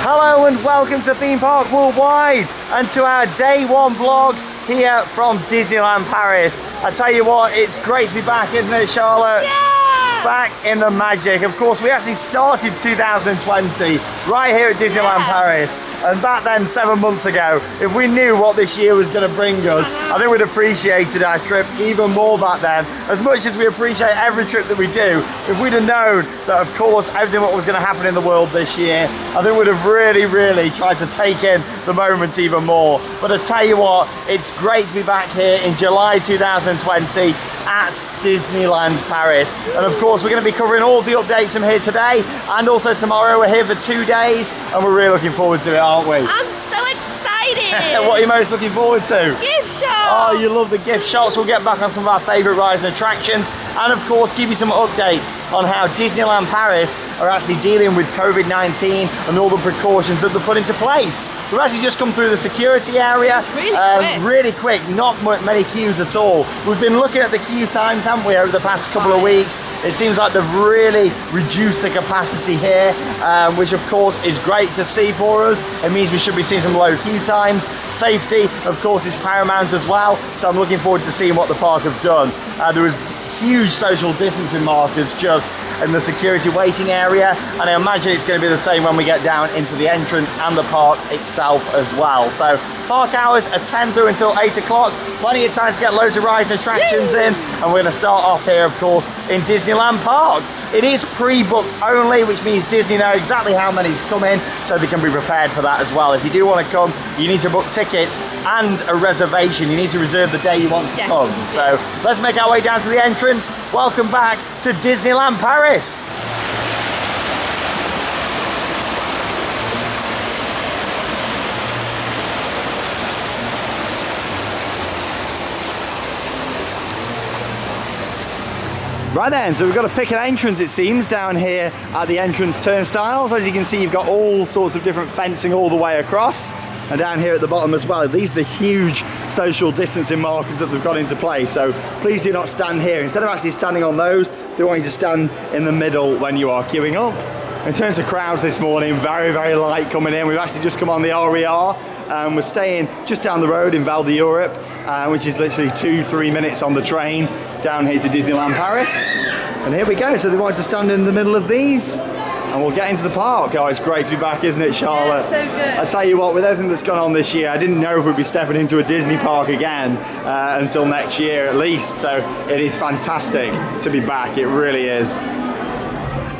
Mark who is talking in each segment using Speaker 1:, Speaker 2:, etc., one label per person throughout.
Speaker 1: Hello and welcome to Theme Park Worldwide and to our day one vlog here from Disneyland Paris. I tell you what, it's great to be back, isn't it, Charlotte?
Speaker 2: Yeah!
Speaker 1: Back in the magic. Of course, we actually started 2020 right here at Disneyland Paris. And back then, 7 months ago, if we knew what this year was going to bring us, I think we'd appreciated our trip even more back then. As much as we appreciate every trip that we do, if we'd have known that, of course, everything what was going to happen in the world this year, I think we'd have really tried to take in the moment even more. But I tell you what, it's great to be back here in July 2020 at Disneyland Paris. And of course, we're going to be covering all the updates from here today and also tomorrow. We're here for 2 days and we're really looking forward to it, aren't we?
Speaker 2: I'm so excited!
Speaker 1: What are you most looking forward to?
Speaker 2: Gift shop!
Speaker 1: Oh, you love the gift shops. We'll get back on some of our favourite rides and attractions and of course give you some updates on how Disneyland Paris are actually dealing with COVID-19 and all the precautions that they've put into place. We've actually just come through the security area. Really quick, not many queues at all. We've been looking at the queue times, haven't we, over the past couple of weeks. It seems like they've really reduced the capacity here, which of course is great to see for us. It means we should be seeing some low queue times. Safety, of course, is paramount as well. So I'm looking forward to seeing what the park have done. There was huge social distancing markers just in the security waiting area, and I imagine it's going to be the same when we get down into the entrance and the park itself as well. So park hours are 10 through until 8 o'clock. Plenty of time to get loads of rides and attractions in, and we're going to start off here, of course, in Disneyland Park. It is pre-booked only, which means Disney know exactly how many's come in, so they can be prepared for that as well. If you do want to come, you need to book tickets and a reservation. You need to reserve the day you want to come. So let's make our way down to the entrance. Welcome back to Disneyland Paris. Right then, so we've got to pick an entrance, it seems, down here at the entrance turnstiles. As you can see, you've got all sorts of different fencing all the way across. And down here at the bottom as well, these are the huge social distancing markers that they've got into place. So please do not stand here. Instead of actually standing on those, they want you to stand in the middle when you are queuing up. In terms of crowds this morning, very light coming in. We've actually just come on the RER. We're staying just down the road in Val d'Europe, which is literally 2-3 minutes on the train down here to Disneyland Paris. And here we go. So they want to stand in the middle of these. And we'll get into the park. Oh, it's great to be back, isn't it, Charlotte?
Speaker 2: Yeah, so good.
Speaker 1: I tell you what, with everything that's gone on this year, I didn't know if we'd be stepping into a Disney park again until next year at least. So it is fantastic to be back. It really is.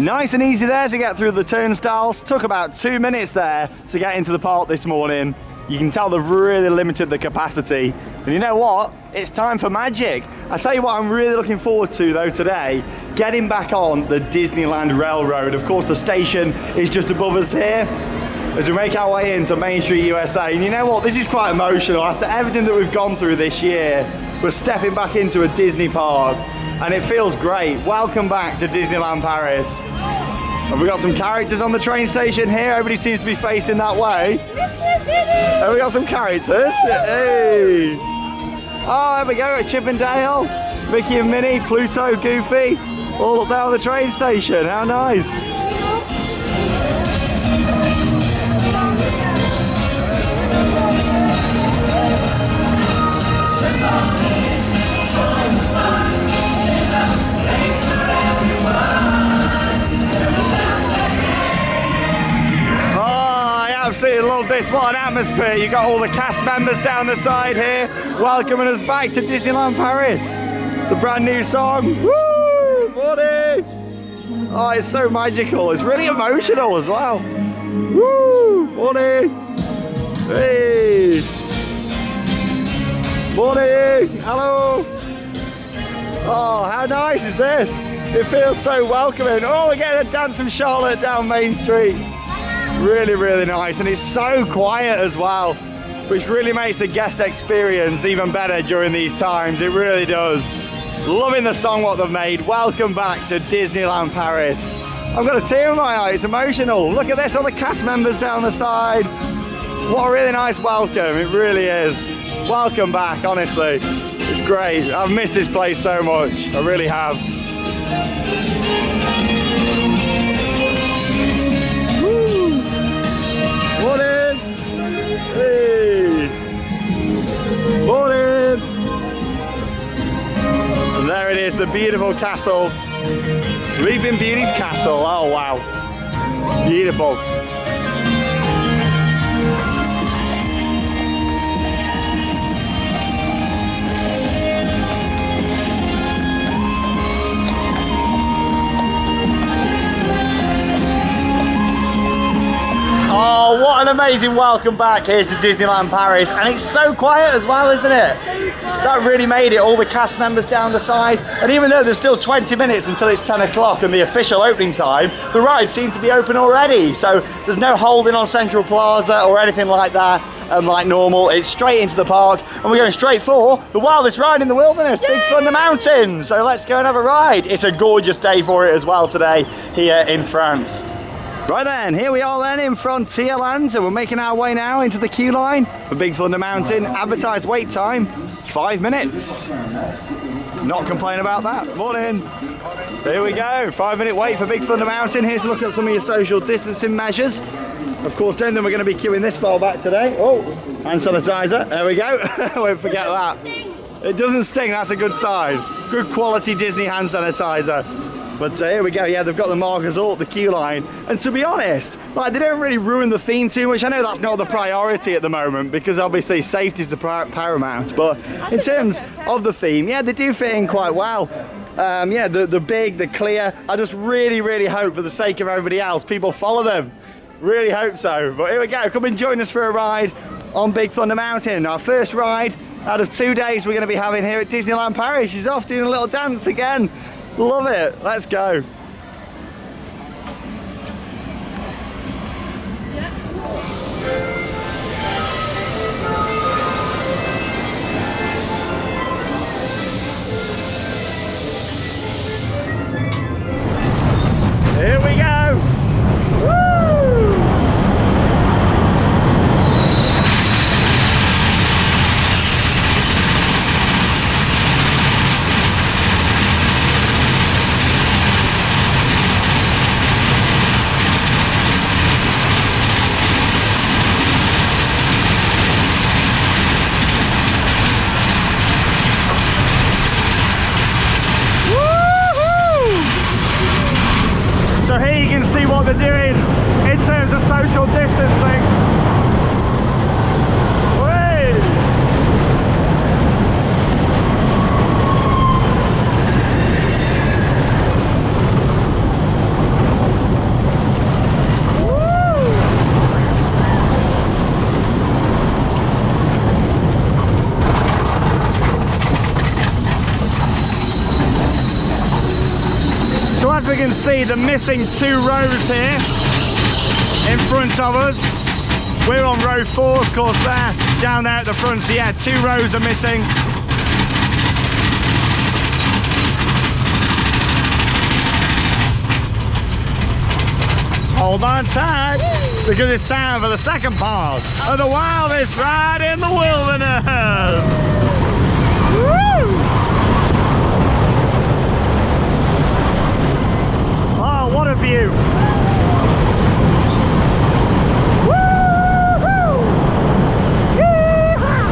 Speaker 1: Nice and easy there to get through the turnstiles. Took about 2 minutes there to get into the park this morning. You can tell they've really limited the capacity. And you know what? It's time for magic. I tell you what I'm really looking forward to though today, getting back on the Disneyland Railroad. Of course, the station is just above us here as we make our way into Main Street, USA. And you know what? This is quite emotional. After everything that we've gone through this year, we're stepping back into a Disney park and it feels great. Welcome back to Disneyland Paris. Have we got some characters on the train station here? Everybody seems to be facing that way. Have we got some characters? Hey! Oh, there we go, Chip and Dale, Mickey and Minnie, Pluto, Goofy, all up there on the train station. How nice! Absolutely love this. What an atmosphere. You've got all the cast members down the side here welcoming us back to Disneyland Paris. The brand new song. Woo! Morning! Oh, it's so magical. It's really emotional as well. Woo! Morning! Hey! Morning! Hello! Oh, how nice is this? It feels so welcoming. Oh, we're getting a dance from Charlotte down Main Street. Really nice, and it's so quiet as well, which really makes the guest experience even better during these times. It really does. Loving the song what they've made. Welcome back to Disneyland Paris. I've got a tear in my eye, it's emotional. Look at this, all the cast members down the side. What a really nice welcome, it really is. Welcome back, honestly. It's great. I've missed this place so much, I really have. beautiful castle. Sleeping Beauty's castle. Oh wow. Beautiful. Oh, what an amazing welcome back here to Disneyland Paris. And it's so quiet as well, isn't it? That really made it. All the cast members down the side. And even though there's still 20 minutes until it's 10 o'clock and the official opening time, the rides seem to be open already. So there's no holding on Central Plaza or anything like that. Like normal, it's straight into the park. And we're going straight for the wildest ride in the wilderness, Big Thunder Mountain. So let's go and have a ride. It's a gorgeous day for it as well today here in France. Right then, here we are then in Frontierland, and we're making our way now into the queue line for Big Thunder Mountain. Advertised wait time, 5 minutes. Not complaining about that. Morning. Here we go, 5-minute wait for Big Thunder Mountain. Here's a look at some of your social distancing measures. Of course, don't think we're going to be queuing this far back today. Oh, hand sanitizer, there we go. Won't forget that. It doesn't sting, that's a good sign. Good quality Disney hand sanitizer. But here we go, yeah, they've got the markers all up the queue line. And to be honest, like, they don't really ruin the theme too much. I know that's not the priority at the moment because obviously safety is the paramount. But in terms of the theme, yeah, they do fit in quite well. Yeah, the big, the clear. I just really, really hope for the sake of everybody else, people follow them. Really hope so. But here we go, come and join us for a ride on Big Thunder Mountain. Our first ride out of 2 days we're going to be having here at Disneyland Paris. She's off doing a little dance again. Love it. Let's go. Here we go. Woo! So here you can see what they're doing in terms of social distancing. Whee! So as we can see, the missing 2 rows here in front of us. We're on row 4, of course, there, down there at the front. So yeah, 2 rows are missing. Hold on tight, because it's time for the second part of the wildest ride in the wilderness. Woo! Oh, what a view! Woo-hoo! Yee-haw!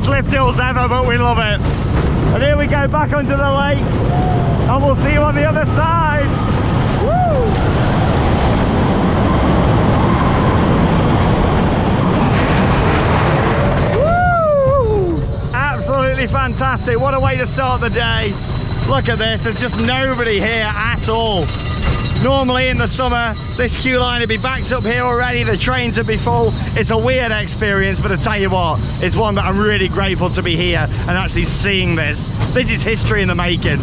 Speaker 1: Lift hills ever, but we love it. And here we go back under the lake, and we'll see you on the other side. Woo! Woo! Absolutely fantastic. What a way to start the day. Look at this, there's just nobody here at all. Normally in the summer, this queue line would be backed up here already, the trains would be full. It's a weird experience, but I tell you what, it's one that I'm really grateful to be here and actually seeing this. This is history in the making.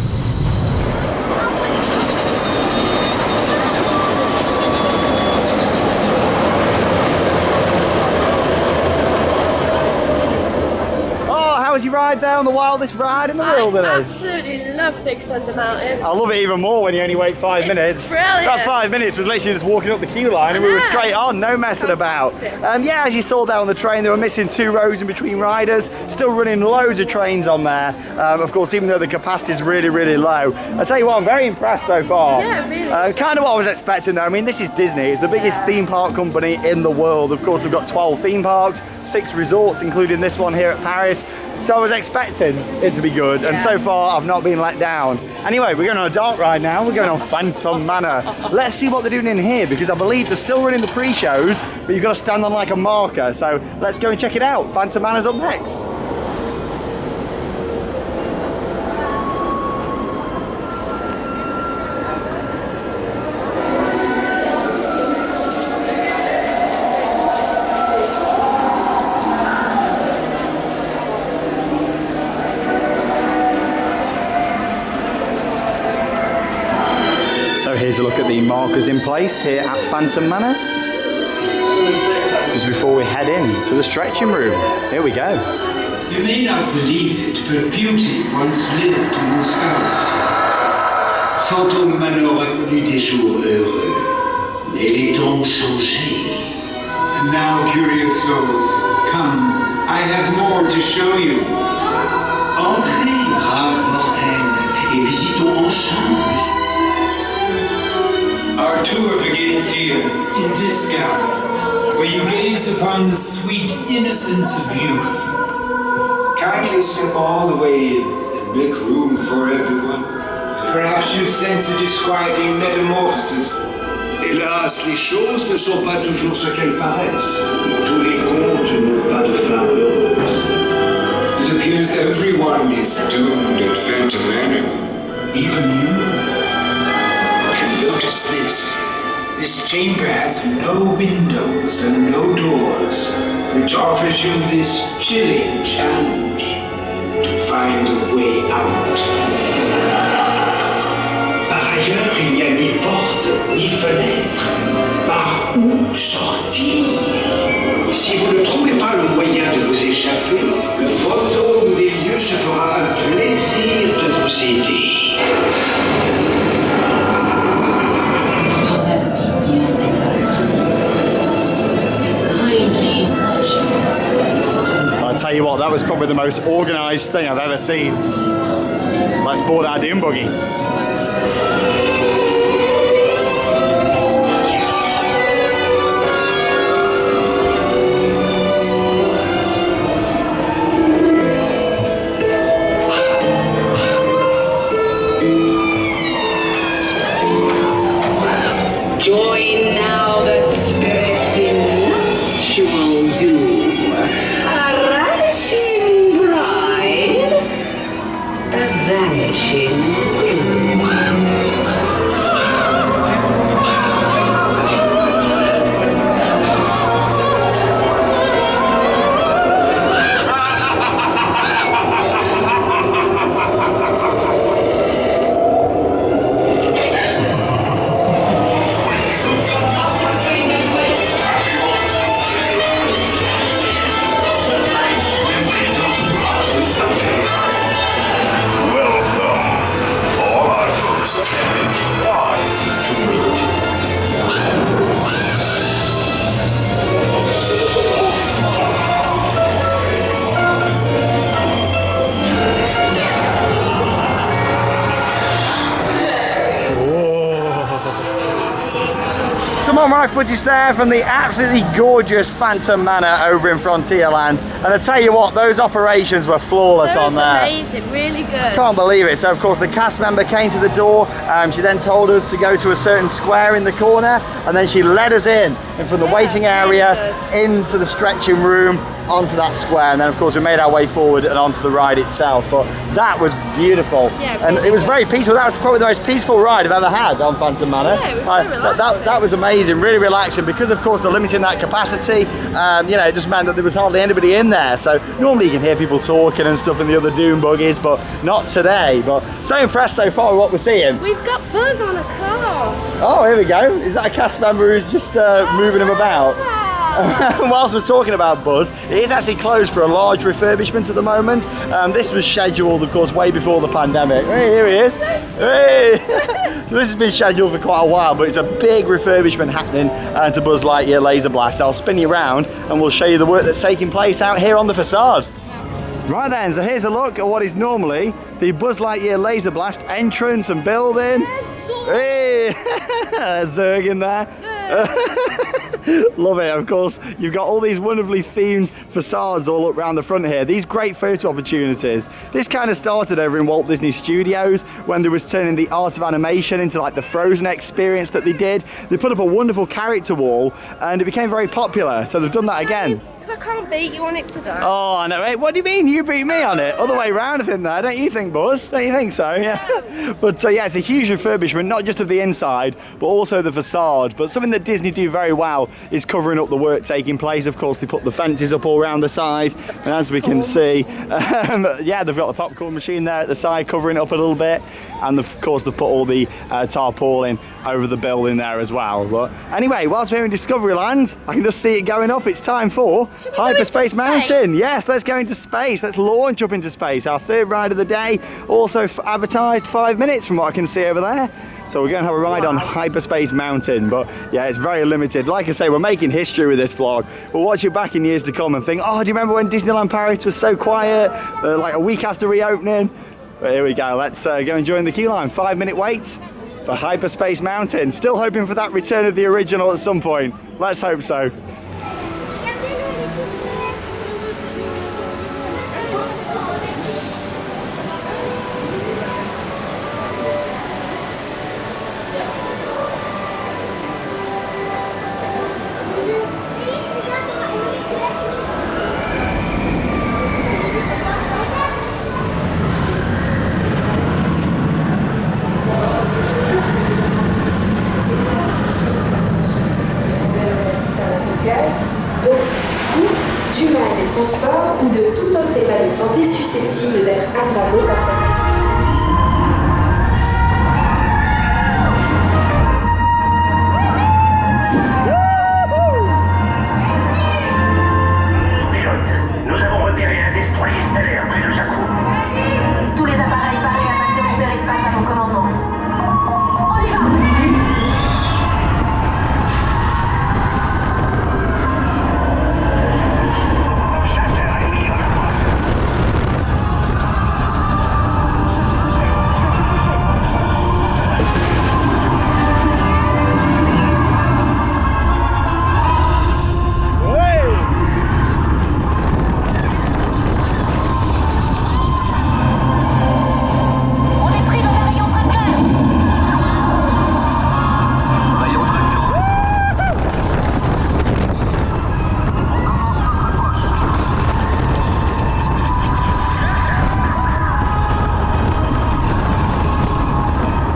Speaker 1: was your ride there on the wildest ride in the wilderness?
Speaker 2: I absolutely love Big Thunder Mountain.
Speaker 1: I love it even more when you only wait 5 minutes.
Speaker 2: Brilliant.
Speaker 1: That 5 minutes was literally just walking up the queue line and we were straight on, no messing about. Yeah, as you saw there on the train, they were missing 2 rows in between riders, still running loads of trains on there. Of course, even though the capacity is really, really low. I tell you what, I'm very impressed so far.
Speaker 2: Yeah, really.
Speaker 1: Kind of what I was expecting though. I mean, this is Disney. It's the biggest theme park company in the world. Of course, they've got 12 theme parks, 6 resorts, including this one here at Paris. So I was expecting it to be good, and so far I've not been let down. Anyway, we're going on a dark ride now. We're going on Phantom Manor. Let's see what they're doing in here, because I believe they're still running the pre-shows, but you've got to stand on like a marker. So let's go and check it out. Phantom Manor's up next. So here's a look at the markers in place here at Phantom Manor. Just before we head in to the stretching room. Here we go.
Speaker 3: You may not believe it, but beauty once lived in this house. Phantom Manor a connu des jours heureux, mais les temps ont changé. And now, curious souls, come, I have more to show you. Entrez, braves mortels, et visitons ensemble. Our tour begins here, in this gallery, where you gaze upon the sweet innocence of youth. Kindly step all the way in and make room for everyone. Perhaps you sense a disquieting metamorphosis. Hélas, les choses ne sont pas toujours ce qu'elles paraissent. Tous les contes n'ont pas de fin heureuse. It appears everyone is doomed at Phantom Manor. Even you. Notice this. This chamber has no windows and no doors, which offers you this chilling challenge to find a way out. Par ailleurs, il n'y a ni porte, ni fenêtre. Par où sortir? Si vous ne trouvez pas le moyen de vous échapper, le fantôme des lieux se fera un plaisir de vous aider.
Speaker 1: I'll tell you what, that was probably the most organised thing I've ever seen. Let's board our dune buggy.
Speaker 4: Join now the spirits in nuptial doom. A ravishing bride, a vanishing groom.
Speaker 1: Some more my footage there from the absolutely gorgeous Phantom Manor over in Frontierland, and I tell you what, those operations were flawless on there.
Speaker 2: Amazing, really good.
Speaker 1: Can't believe it. So of course the cast member came to the door, she then told us to go to a certain square in the corner, and then she led us in from the waiting area into the stretching room, onto that square, and then of course we made our way forward and onto the ride itself. But that was beautiful, and it was very peaceful. That was probably the most peaceful ride I've ever had on Phantom Manor.
Speaker 2: Yeah, it was so relaxing.
Speaker 1: That was amazing, really relaxing, because of course they're limiting that capacity. You know, it just meant that there was hardly anybody in there. So normally you can hear people talking and stuff in the other dune buggies, but not today. But so impressed so far with what we're seeing.
Speaker 2: We've got Buzz on a car.
Speaker 1: Oh, here we go. Is that a cast member who's just moving him about? Whilst we're talking about Buzz, it is actually closed for a large refurbishment at the moment. This was scheduled, of course, way before the pandemic. Hey, here he is. Hey. So this has been scheduled for quite a while, but it's a big refurbishment happening to Buzz Lightyear Laser Blast. I'll spin you around and we'll show you the work that's taking place out here on the facade. Right then, so here's a look at what is normally the Buzz Lightyear Laser Blast entrance and building. Hey, Zerg in there. Love it, of course. You've got all these wonderfully themed facades all up around the front here. These great photo opportunities. This kind of started over in Walt Disney Studios when they was turning the art of animation into like the Frozen experience that they did. They put up a wonderful character wall and it became very popular. So they've done that again.
Speaker 2: Because I can't beat you on it today.
Speaker 1: Oh, I know. Hey, what do you mean? You beat me on it? Other way round, I think there. Don't you think, Buzz? Don't you think so? Yeah. But yeah, it's a huge refurbishment, not just of the inside, but also the facade. But something that Disney do very well is covering up the work taking place. Of course, they put the fences up all around the side. And as we can see, yeah, they've got the popcorn machine there at the side, covering it up a little bit. And of course, they've put all the tarpaulin over the building there as well. But anyway, whilst we're in Discoveryland, I can just see it going up. It's time for Hyperspace Mountain. Yes, let's go into space. Let's launch up into space. Our third ride of the day, also advertised 5 minutes from what I can see over there. So we're going to have a ride on Hyperspace Mountain, but yeah, it's very limited. Like I say, we're making history with this vlog. We'll watch it back in years to come and think, oh, do you remember when Disneyland Paris was so quiet, like a week after reopening? But here we go, let's go and join the queue line. 5-minute waits for Hyperspace Mountain. Still hoping for that return of the original at some point. Let's hope so.
Speaker 5: Transport ou de tout autre état de santé susceptible d'être aggravé par cette...
Speaker 6: Nous avons repéré un destroyer stellaire près de Jakku.
Speaker 7: Tous les appareils parés à passer en hyperespace à mon commandement. On y va!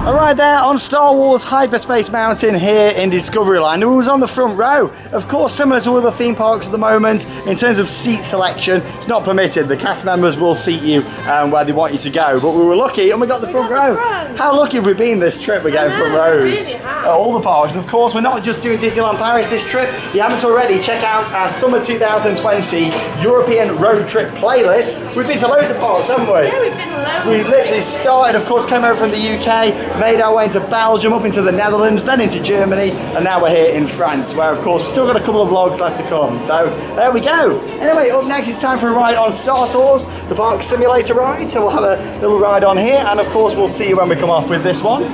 Speaker 1: Right there on Star Wars Hyperspace Mountain here in Discoveryland. Who was on the front row? Of course, similar to other theme parks at the moment, in terms of seat selection, it's not permitted. The cast members will seat you where they want you to go. But we were lucky and we got the front row. How lucky have we been this trip? We're getting front rows
Speaker 2: really
Speaker 1: at all the parks. Of course, we're not just doing Disneyland Paris this trip. If you haven't already, check out our Summer 2020 European Road Trip playlist. We've been to loads of parks, haven't we?
Speaker 2: Yeah, we've been to loads.
Speaker 1: We literally started, of course, came over from the UK, made our way into Belgium, up into the Netherlands, then into Germany, and now we're here in France, where of course we've still got a couple of vlogs left to come. So there we go. Anyway, up next it's time for a ride on Star Tours, the park simulator ride. So we'll have a little ride on here, and of course we'll see you when we come off with this one.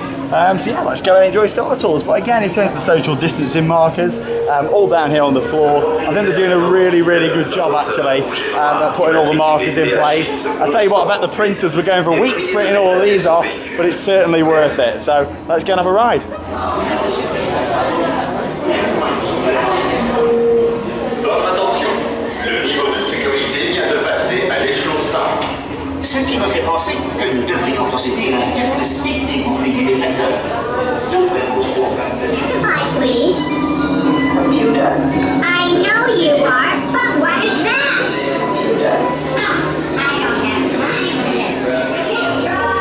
Speaker 1: So yeah, let's go and enjoy Star Tours. But again, in terms of the social distancing markers, all down here on the floor, I think they're doing a really, really good job actually at putting all the markers in place. I tell you what, I bet the printers were going for weeks printing all of these off, but it's certainly worth it. So let's go and have a ride.
Speaker 6: Votre attention, le niveau de sécurité vient de passer à l'échelon 5.
Speaker 8: Ce qui me fait penser que nous devrions procéder à un diagnostic des boucliers effecteurs.
Speaker 9: Identify, please.
Speaker 8: Computer.
Speaker 9: I know you are, but what is that? Oh, I don't have time for this. Destroy.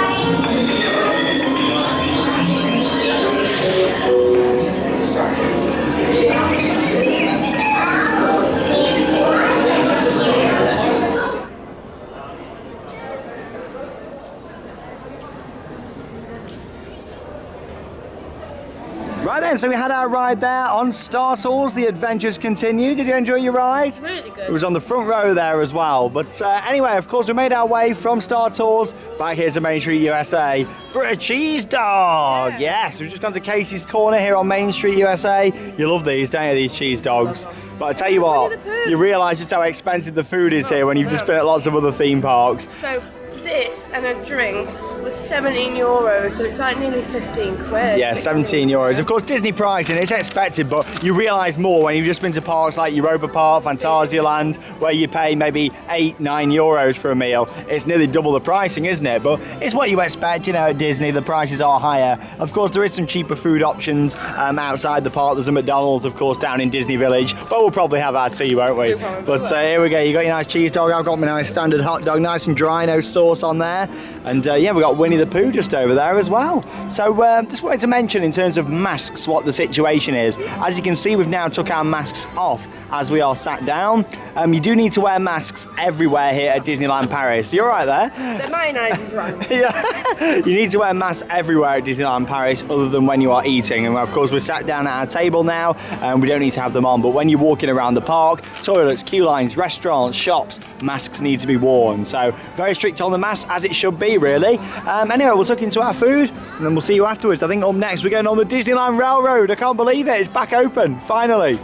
Speaker 1: Right then, so we had our ride there on Star Tours. The adventures continue. Did you enjoy your ride?
Speaker 2: Really good.
Speaker 1: It was on the front row there as well. But anyway, of course, we made our way from Star Tours back here to Main Street, USA for a cheese dog. Yeah. Yes, we've just gone to Casey's Corner here on Main Street, USA. You love these, don't you, these cheese dogs? But I tell you what, you realise just how expensive the food is here when you've just been at lots of other theme parks.
Speaker 2: So this and a drink was €17, so it's like nearly 15 quid.
Speaker 1: Yeah, 17 euros. Of course, Disney pricing, it's expected, but you realise more when you've just been to parks like Europa Park, Fantasyland, where you pay maybe 8, 9 euros for a meal. It's nearly double the pricing, isn't it? But it's what you expect, you know, at Disney, the prices are higher. Of course, there is some cheaper food options outside the park. There's a McDonald's, of course, down in Disney Village, but we'll probably have our tea, won't we? But here we go, you got your nice cheese dog, I've got my nice standard hot dog, nice and dry, no sauce on there. And yeah, we got Winnie the Pooh just over there as well. So just wanted to mention in terms of masks what the situation is. As you can see, we've now took our masks off as we are sat down. You do need to wear masks everywhere here at Disneyland Paris. You're right there.
Speaker 2: The mayonnaise is right.
Speaker 1: Yeah, you need to wear masks everywhere at Disneyland Paris other than when you are eating. And of course, we're sat down at our table now and we don't need to have them on. But when you're walking around the park, toilets, queue lines, restaurants, shops, masks need to be worn. So very strict on the masks, as it should be, really. Anyway, we'll tuck into our food and then we'll see you afterwards. I think up next we're going on the Disneyland Railroad. I can't believe it, it's back open, finally.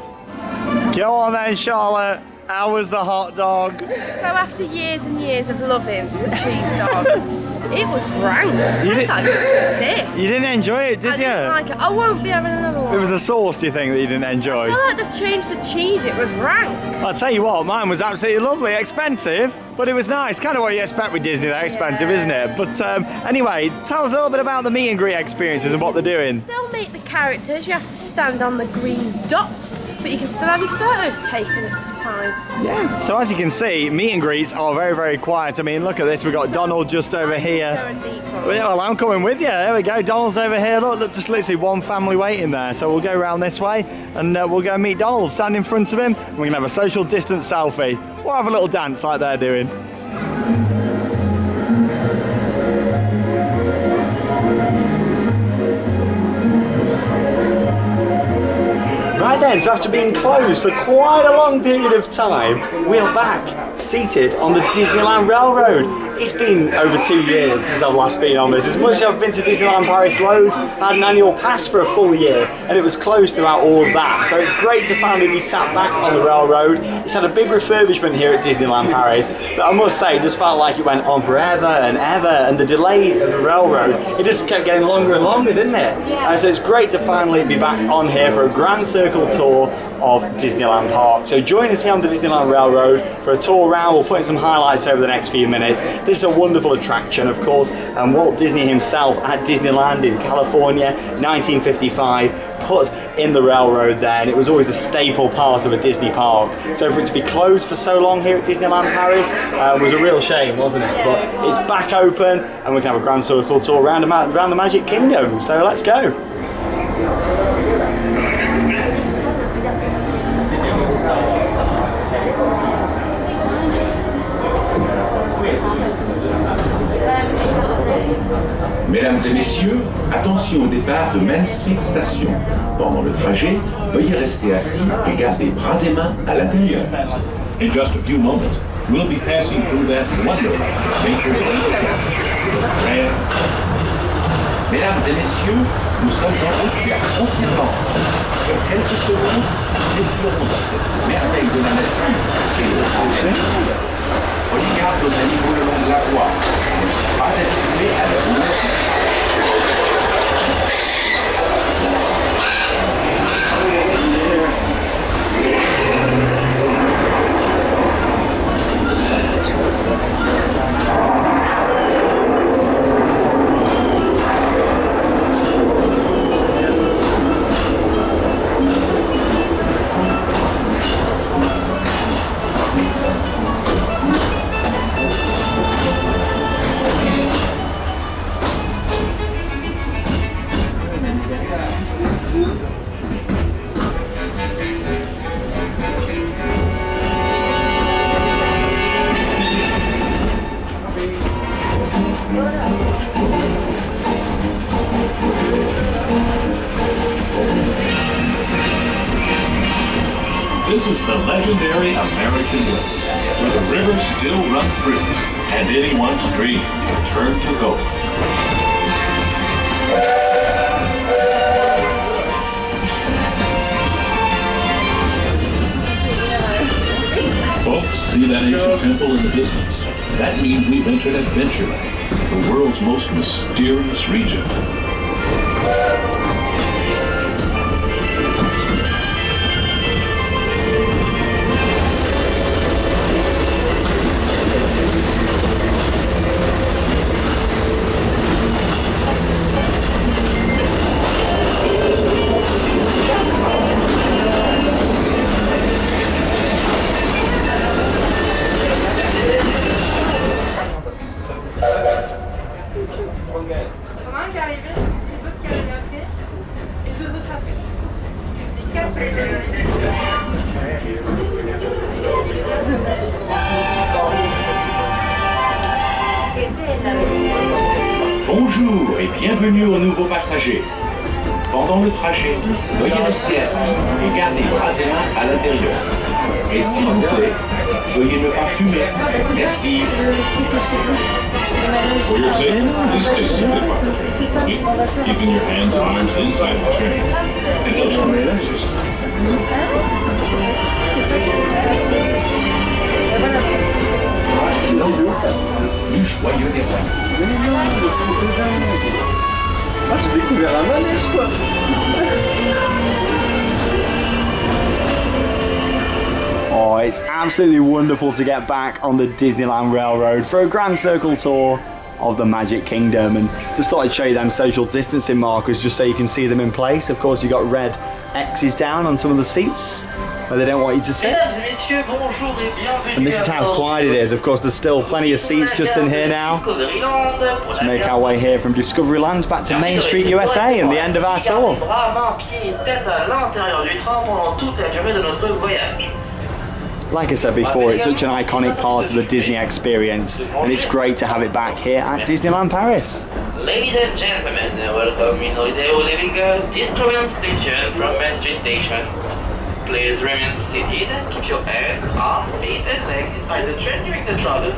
Speaker 1: Go on then, Charlotte. How was the hot dog?
Speaker 2: So after years and years of loving the cheese dog, it was rank. It like sick.
Speaker 1: You didn't enjoy it, did you?
Speaker 2: I didn't like it. I won't be having another one.
Speaker 1: It was the sauce, do you think, that you didn't enjoy?
Speaker 2: I feel like they've changed the cheese. It was rank.
Speaker 1: I'll tell you what, mine was absolutely lovely. Expensive, but it was nice. Kind of what you expect with Disney. They're expensive, isn't it? But anyway, tell us a little bit about the meet and greet experiences and what they're doing.
Speaker 2: Still meet the characters. You have to stand on the green dot, but you can still have your photos taken each time.
Speaker 1: Yeah, so as you can see, meet and greets are very, very quiet. I mean, look at this. We've got Donald just over here. Well, I'm coming with you. There we go. Donald's over here. Look, just literally one family waiting there. So we'll go around this way and we'll go meet Donald. Stand in front of him and we can have a social distance selfie or have a little dance like they're doing. Right then, so after being closed for quite a long period of time, we are back, seated on the Disneyland Railroad. It's been over 2 years since I've last been on this. As much as I've been to Disneyland Paris loads, I had an annual pass for a full year, and it was closed throughout all of that. So it's great to finally be sat back on the railroad. It's had a big refurbishment here at Disneyland Paris, but I must say, it just felt like it went on forever and ever, and the delay of the railroad, it just kept getting longer and longer, didn't it? Yeah. So it's great to finally be back on here for a grand circle tour of Disneyland Park. So join us here on the Disneyland Railroad for a tour around. We'll put in some highlights over the next few minutes. This is a wonderful attraction, of course, and Walt Disney himself at Disneyland in California, 1955, put in the railroad there, and it was always a staple part of a Disney park. So for it to be closed for so long here at Disneyland Paris was a real shame, wasn't it? But it's back open, and we can have a grand circle tour around the Magic Kingdom. So let's go.
Speaker 6: Mesdames et messieurs, attention au départ de Main Street Station. Pendant le trajet, veuillez rester assis et garder bras et mains à l'intérieur. In just a few moments, we'll be passing through that wonderland. Mesdames et messieurs, nous sommes en route vers Autopia. Dans quelques secondes, nous explorons dans cette merveille de la nature et le soleil. Regarde nos animaux le long de la voie. Ne sont pas habitués à la douleur. This is the legendary American Way, where the rivers still run free, and anyone's dream can turn to gold. Folks, see that ancient temple in the distance? That means we've entered Adventureland, the world's most mysterious region. Bonjour et bienvenue aux nouveaux passagers. Pendant le trajet, veuillez rester assis et garder bras et mains à l'intérieur. Et s'il vous plaît, veuillez ne pas fumer. Merci. For your safety, please stay seated by the train, keeping your hands and arms inside the train. And no smoking. Plus joyeux des rois.
Speaker 1: Ah, j'ai découvert un manège, quoi. Oh, it's absolutely wonderful to get back on the Disneyland Railroad for a Grand Circle tour of the Magic Kingdom, and just thought I'd show you them social distancing markers just so you can see them in place. Of course, you've got red X's down on some of the seats where they don't want you to sit. And this is how quiet it is. Of course, there's still plenty of seats just in here now. Let's make our way here from Discoveryland back to Main Street, USA, and the end of our tour. Like I said before, it's such an iconic part of the Disney experience, and it's great to have it back here at Disneyland Paris.
Speaker 10: Ladies and gentlemen, welcome in Holiday Living Discoveryland Station from Main Street Station. Please remain seated, keep your head, arms, feet and legs inside the train during the travel.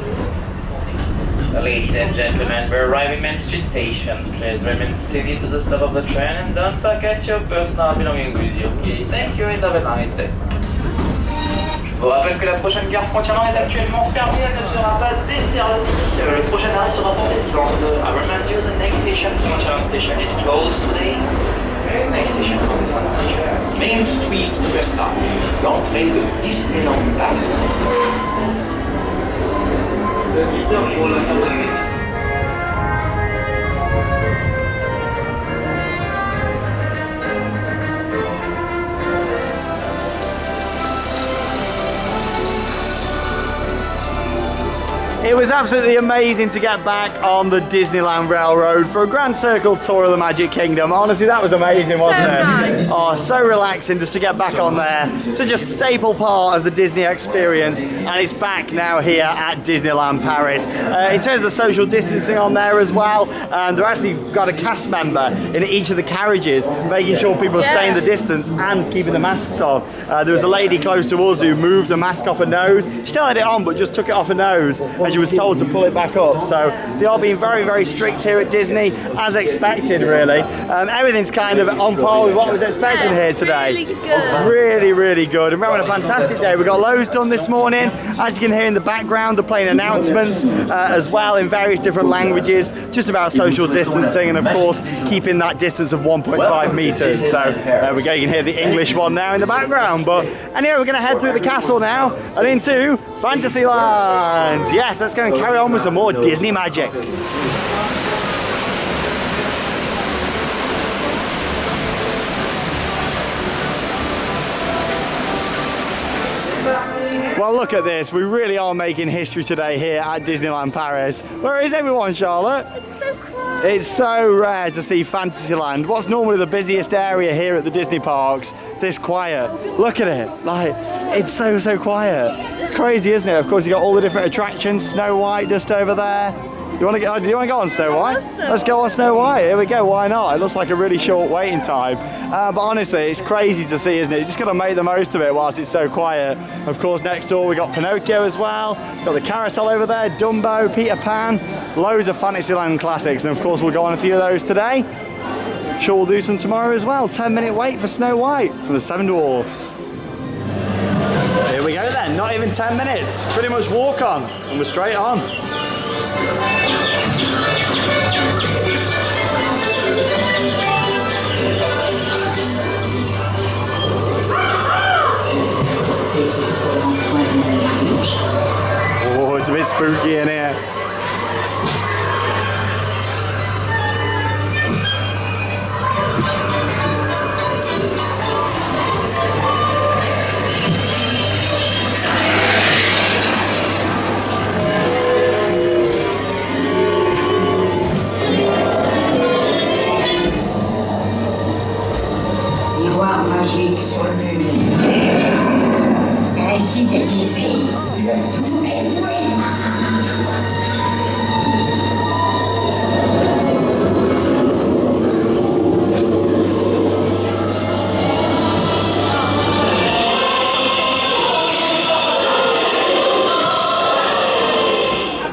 Speaker 10: Ladies and gentlemen, we're arriving Main Street Station. Please remain seated to the stop of the train and don't forget your personal belongings with you. Okay, thank you and have a nice day. Je vous rappelle que la prochaine gare frontière est actuellement fermée, elle ne sera pas desservie. Le prochain arrêt sera pour Disneyland. I remind you the next station, Frontierland Station, is closed today. Next station,
Speaker 6: Main Street, Versailles, l'entrée de Disneyland Paris.
Speaker 1: It was absolutely amazing to get back on the Disneyland Railroad for a Grand Circle tour of the Magic Kingdom. Honestly, that was amazing, wasn't it?
Speaker 2: Nice.
Speaker 1: Oh, so relaxing just to get back on there. Such a staple part of the Disney experience, and it's back now here at Disneyland Paris. In terms of the social distancing on there as well, they've actually got a cast member in each of the carriages, making sure people are staying the distance and keeping the masks on. There was a lady close to us who moved the mask off her nose. She still had it on, but just took it off her nose, and she was told to pull it back up. So they are being very, very strict here at Disney, as expected, really. Everything's kind of on par with what I was expecting here today.
Speaker 2: Really good.
Speaker 1: Really, really good. And we're having a fantastic day. We got loads done this morning. As you can hear in the background, they're playing announcements as well in various different languages, just about social distancing and, of course, keeping that distance of 1.5 meters. So you can hear the English one now in the background. But anyway, we're going to head through the castle now and into Fantasyland. Yes, let's go and carry on with some more Disney magic. Well, look at this. We really are making history today here at Disneyland Paris. Where is everyone, Charlotte?
Speaker 2: It's so quiet.
Speaker 1: It's so rare to see Fantasyland, what's normally the busiest area here at the Disney parks, this quiet. Look at it. Like, it's so quiet. Crazy, isn't it? Of course, you've got all the different attractions. Snow White just over there. You want to go on Snow White?
Speaker 2: Snow
Speaker 1: Let's go on Snow White. Here we go. Why not? It looks like a really short waiting time, but honestly, it's crazy to see, isn't it? You just got to make the most of it whilst it's so quiet. Of course, next door we got Pinocchio as well. Got the carousel over there, Dumbo, Peter Pan, loads of Fantasyland classics, and of course we'll go on a few of those today. Sure, we'll do some tomorrow as well. 10-minute wait for Snow White and the Seven Dwarfs. Here we go then. Not even 10 minutes. Pretty much walk on, and we're straight on. Oh, it's a bit spooky in here.
Speaker 4: Sur le mur. Ainsi déguisé.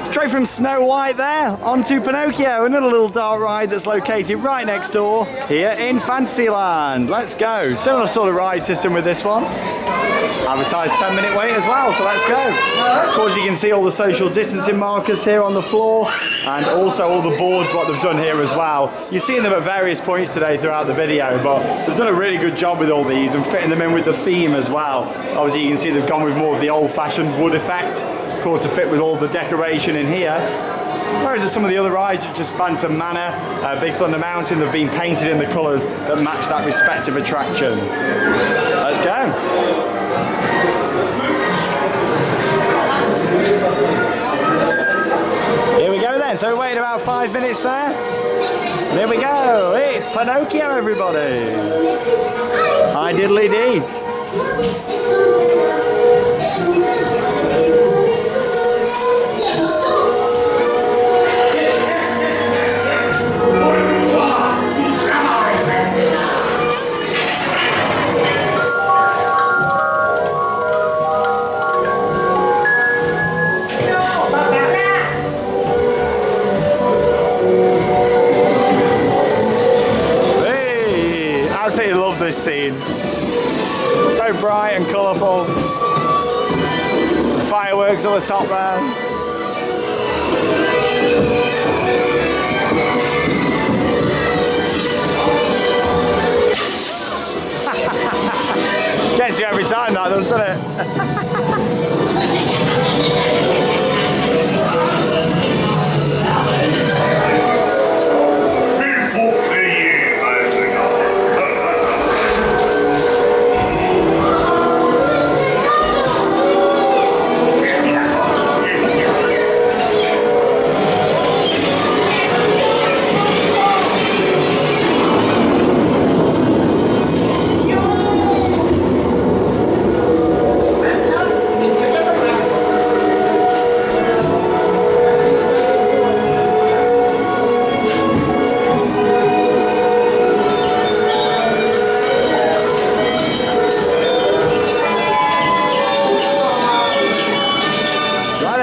Speaker 1: Straight from Snow White there onto Pinocchio, another little dark ride that's located right next door here in Fantasyland. Let's go. Similar sort of ride system with this one. Advertised 10-minute wait as well, so let's go. Of course, you can see all the social distancing markers here on the floor, and also all the boards, what they've done here as well. You've seen them at various points today throughout the video, but they've done a really good job with all these and fitting them in with the theme as well. Obviously, you can see they've gone with more of the old-fashioned wood effect, of course, to fit with all the decoration in here. Whereas at some of the other rides, such as Phantom Manor, Big Thunder Mountain, they've been painted in the colours that match that respective attraction. Let's go. Here we go then, so we're waiting about 5 minutes there. And here we go, it's Pinocchio, everybody. Hi diddly dee. Absolutely love this scene. So bright and colourful. The fireworks on the top there. Gets you every time that does, doesn't it?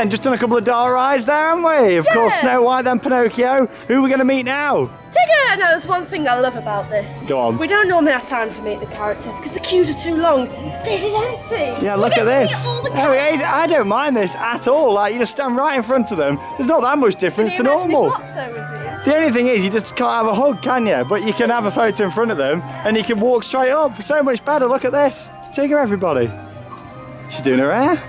Speaker 1: Just done a couple of dark rides there, haven't we? Of course, Snow White, then Pinocchio. Who are we going to meet now?
Speaker 2: Tigger! Now, there's one thing I love about this.
Speaker 1: Go on.
Speaker 2: We don't normally have time to meet the characters because the queues are too long. This is empty.
Speaker 1: Yeah,
Speaker 2: So
Speaker 1: look
Speaker 2: we
Speaker 1: at
Speaker 2: get to
Speaker 1: this.
Speaker 2: meet all the
Speaker 1: Oh,
Speaker 2: characters.
Speaker 1: I don't mind this at all. Like, you just stand right in front of them. There's not that much difference to
Speaker 2: Can you imagine
Speaker 1: normal.
Speaker 2: if Lotso was here?
Speaker 1: The only thing is, you just can't have a hug, can you? But you can have a photo in front of them and you can walk straight up. So much better. Look at this. Tigger, everybody. She's doing her hair.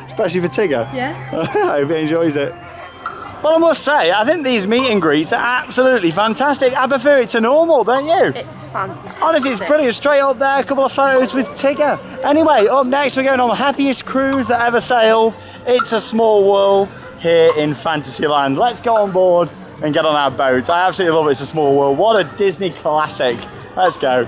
Speaker 1: Especially for Tigger.
Speaker 2: Yeah.
Speaker 1: I hope he enjoys it. Well, I must say, I think these meet and greets are absolutely fantastic. I prefer it to normal, don't you?
Speaker 2: It's fantastic.
Speaker 1: Honestly, it's brilliant. Straight up there, a couple of photos with Tigger. Anyway, up next, we're going on the happiest cruise that ever sailed. It's a small world here in Fantasyland. Let's go on board and get on our boat. I absolutely love it. It's a small world. What a Disney classic. Let's go.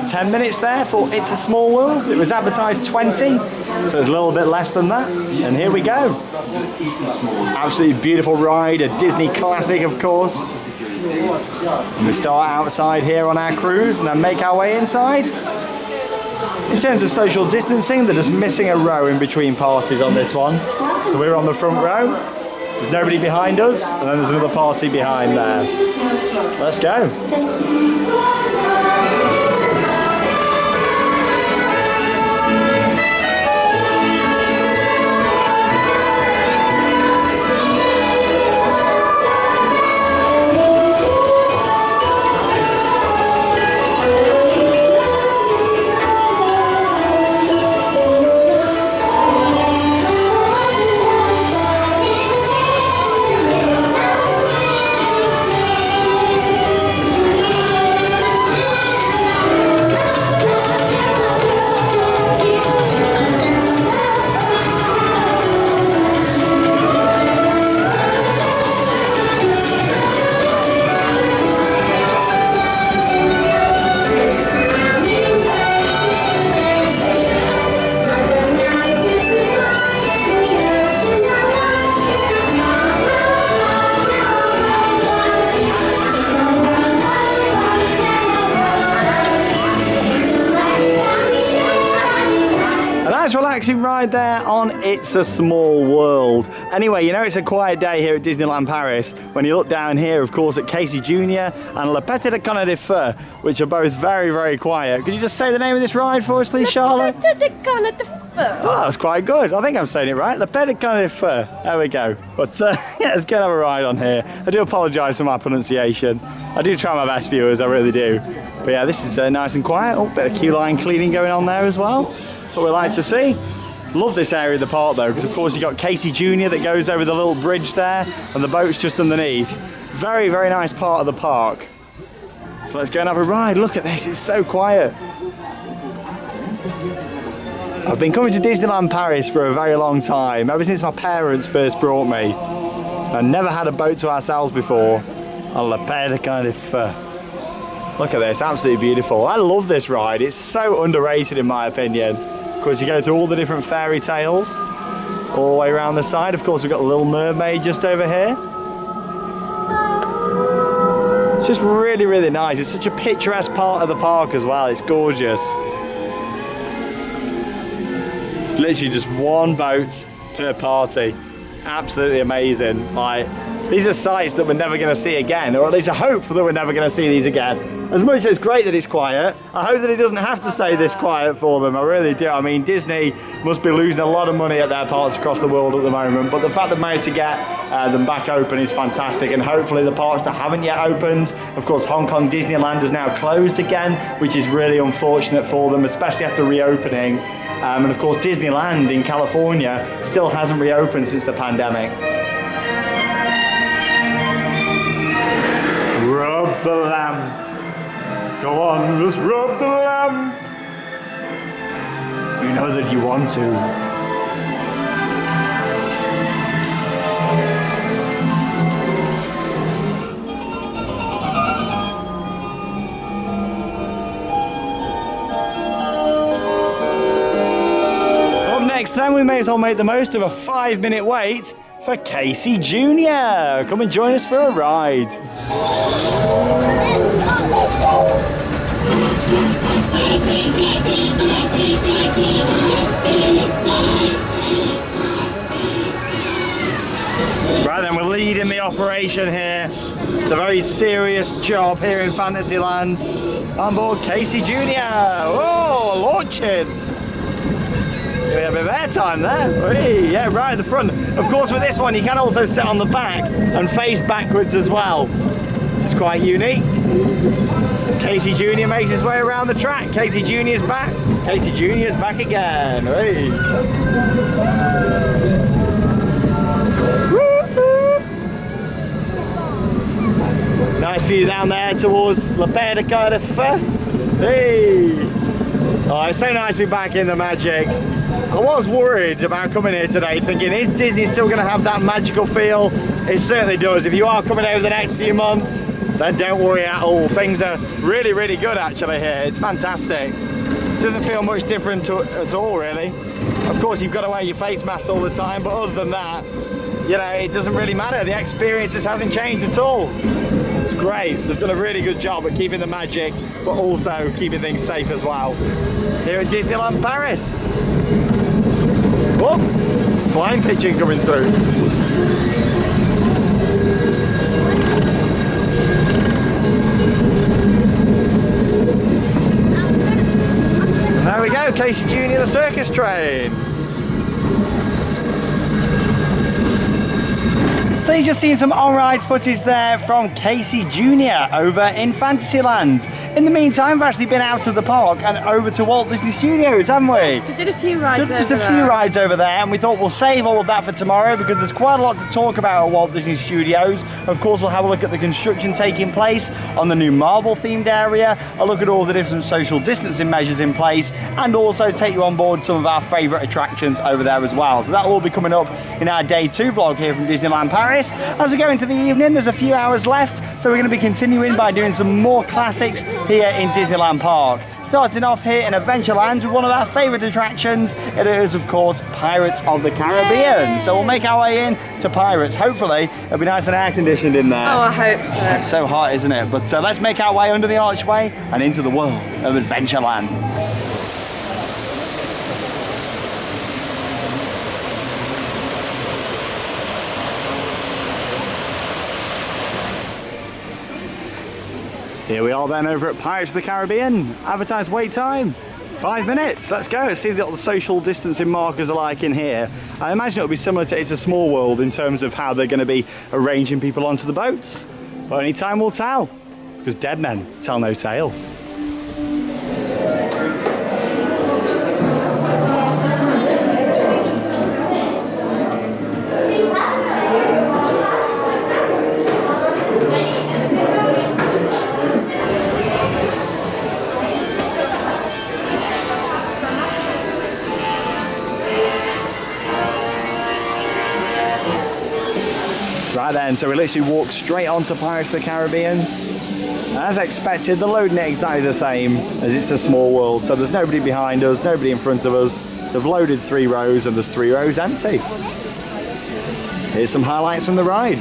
Speaker 1: about 10 minutes there for It's a Small World. It was advertised 20, so it's a little bit less than that. And here we go. Absolutely beautiful ride, a Disney classic, of course. And we start outside here on our cruise and then make our way inside. In terms of social distancing, they're just missing a row in between parties on this one. So we're on the front row. There's nobody behind us, and then there's another party behind there. Let's go. Relaxing ride there on It's a Small World. Anyway, you know it's a quiet day here at Disneyland Paris when you look down here, of course, at Casey Jr. and Le Petit Conte de Feu, which are both very, very quiet. Could you just say the name of this ride for us, please, Charlotte?
Speaker 2: Le Petit Conte de Feu.
Speaker 1: Oh, that's quite good. I think I'm saying it right. Le Petit Conte de Feu. There we go. But yeah, let's go and have a ride on here. I do apologise for my pronunciation. I do try my best, viewers, I really do. But yeah, this is nice and quiet. Oh, bit of queue line cleaning going on there as well. What we like to see. Love this area of the park though, because of course you've got Casey Jr. that goes over the little bridge there, and the boat's just underneath. Very, very nice part of the park. So let's go and have a ride. Look at this, it's so quiet. I've been coming to Disneyland Paris for a very long time, ever since my parents first brought me. I never had a boat to ourselves before. On Le Petit Conte de Feu. Look at this, absolutely beautiful. I love this ride, it's so underrated in my opinion. Of course, you go through all the different fairy tales, all the way around the side. Of course, we've got the Little Mermaid just over here. It's just really, really nice. It's such a picturesque part of the park as well. It's gorgeous. It's literally just one boat per party. Absolutely amazing. Like, these are sights that we're never going to see again, or at least I hope that we're never going to see these again. As much as it's great that it's quiet, I hope that it doesn't have to stay this quiet for them. I really do. I mean, Disney must be losing a lot of money at their parks across the world at the moment, but the fact that they managed to get them back open is fantastic, and hopefully the parks that haven't yet opened, of course Hong Kong Disneyland is now closed again, which is really unfortunate for them, especially after reopening. And of course Disneyland in California still hasn't reopened since the pandemic. Rub the lamp. Go on, just rub the lamp. You know that you want to. Up next then, we may as well make the most of a 5-minute wait for Casey Jr. Come and join us for a ride. Right then, we're leading the operation here. It's a very serious job here in Fantasyland. On board Casey Jr. Oh, launching. We have a bit of airtime there. Whee, yeah, right at the front. Of course, with this one, you can also sit on the back and face backwards as well, which is quite unique. As Casey Jr. makes his way around the track. Casey Jr. is back. Casey Jr. is back again. Whee. Nice view down there towards Le Petit Conte de Feu. Hey! Oh, it's so nice to be back in the magic. I was worried about coming here today thinking, is Disney still going to have that magical feel? It certainly does. If you are coming over the next few months, then don't worry at all. Things are really, really good actually here. It's fantastic. Doesn't feel much different at all, really. Of course, you've got to wear your face mask all the time, but other than that, you know, it doesn't really matter. The experience just hasn't changed at all. It's great. They've done a really good job at keeping the magic, but also keeping things safe as well. Here at Disneyland Paris. Oh, flying pigeon coming through. There we go, Casey Jr. the circus train. So you've just seen some on-ride footage there from Casey Jr. over in Fantasyland. In the meantime, we've actually been out of the park and over to Walt Disney Studios, haven't we?
Speaker 2: Yes, we did a few rides
Speaker 1: Just a few rides over there, and we thought we'll save all of that for tomorrow because there's quite a lot to talk about at Walt Disney Studios. Of course, we'll have a look at the construction taking place on the new Marvel themed area, a look at all the different social distancing measures in place, and also take you on board some of our favourite attractions over there as well. So that'll all be coming up in our day 2 vlog here from Disneyland Paris. As we go into the evening, there's a few hours left, so we're going to be continuing by doing some more classics here in Disneyland Park. Starting off here in Adventureland with one of our favourite attractions. It is, of course, Pirates of the Caribbean.
Speaker 2: Yay.
Speaker 1: So we'll make our way in to Pirates. Hopefully, it'll be nice and air conditioned in there.
Speaker 2: Oh, I hope so.
Speaker 1: It's so hot, isn't it? But let's make our way under the archway and into the world of Adventureland. Here we are then over at Pirates of the Caribbean. Advertised wait time, 5 minutes. Let's go, see what the social distancing markers are like in here. I imagine it'll be similar to It's a Small World in terms of how they're going to be arranging people onto the boats. But only time will tell, because dead men tell no tales. Right then, so we literally walked straight onto Pirates of the Caribbean. As expected, they're loading it exactly the same as It's a Small World. So there's nobody behind us, nobody in front of us. They've loaded 3 rows and there's 3 rows empty. Here's some highlights from the ride.